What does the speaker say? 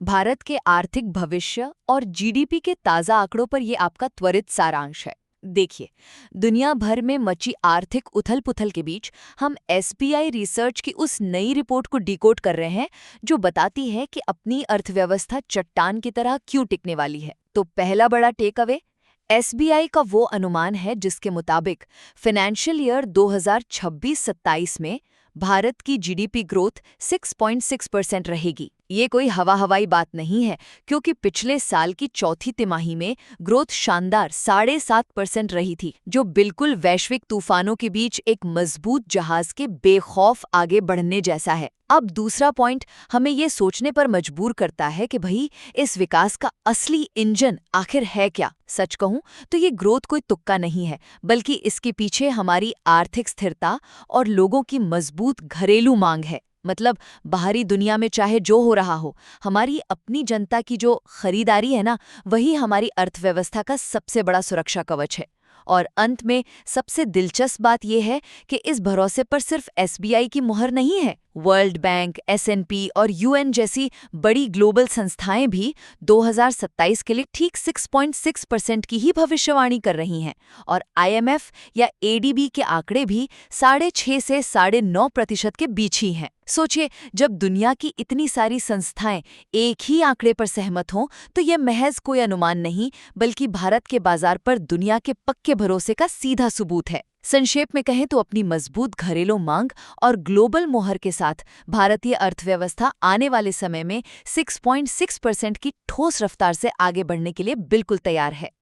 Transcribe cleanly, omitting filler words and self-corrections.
भारत के आर्थिक भविष्य और जीडीपी के ताज़ा आंकड़ों पर ये आपका त्वरित सारांश है। देखिए, दुनिया भर में मची आर्थिक उथल-पुथल के बीच हम एसबीआई रिसर्च की उस नई रिपोर्ट को डिकोड कर रहे हैं, जो बताती है कि अपनी अर्थव्यवस्था चट्टान की तरह क्यों टिकने वाली है। तो पहला बड़ा टेक अवे एसबीआई का वो अनुमान है जिसके मुताबिक फाइनेंशियल ईयर 2026-27 में भारत की जीडीपी ग्रोथ 6.6% रहेगी। ये कोई हवा हवाई बात नहीं है, क्योंकि पिछले साल की चौथी तिमाही में ग्रोथ शानदार 7.5% रही थी, जो बिल्कुल वैश्विक तूफानों के बीच एक मजबूत जहाज के बेखौफ आगे बढ़ने जैसा है। अब दूसरा पॉइंट हमें ये सोचने पर मजबूर करता है कि भाई, इस विकास का असली इंजन आखिर है क्या। सच कहूं तो ये ग्रोथ कोई तुक्का नहीं है, बल्कि इसके पीछे हमारी आर्थिक स्थिरता और लोगों की मजबूत घरेलू मांग है। मतलब, बाहरी दुनिया में चाहे जो हो रहा हो, हमारी अपनी जनता की जो खरीदारी है ना, वही हमारी अर्थव्यवस्था का सबसे बड़ा सुरक्षा कवच है। और अंत में सबसे दिलचस्प बात यह है कि इस भरोसे पर सिर्फ एसबीआई की मुहर नहीं है। वर्ल्ड बैंक, एसएनपी और यूएन जैसी बड़ी ग्लोबल संस्थाएं भी 2027 के लिए ठीक 6.6% की ही भविष्यवाणी कर रही हैं, और आईएमएफ या एडीबी के आंकड़े भी 6.5 से 9.5% के बीच ही हैं। सोचिए, जब दुनिया की इतनी सारी संस्थाएं एक ही आंकड़े पर सहमत हों, तो यह महज कोई अनुमान नहीं, बल्कि भारत के बाजार पर दुनिया के पक्के भरोसे का सीधा सबूत है। संक्षेप में कहें तो अपनी मजबूत घरेलू मांग और ग्लोबल मोहर के साथ भारतीय अर्थव्यवस्था आने वाले समय में 6.6% की ठोस रफ्तार से आगे बढ़ने के लिए बिल्कुल तैयार है।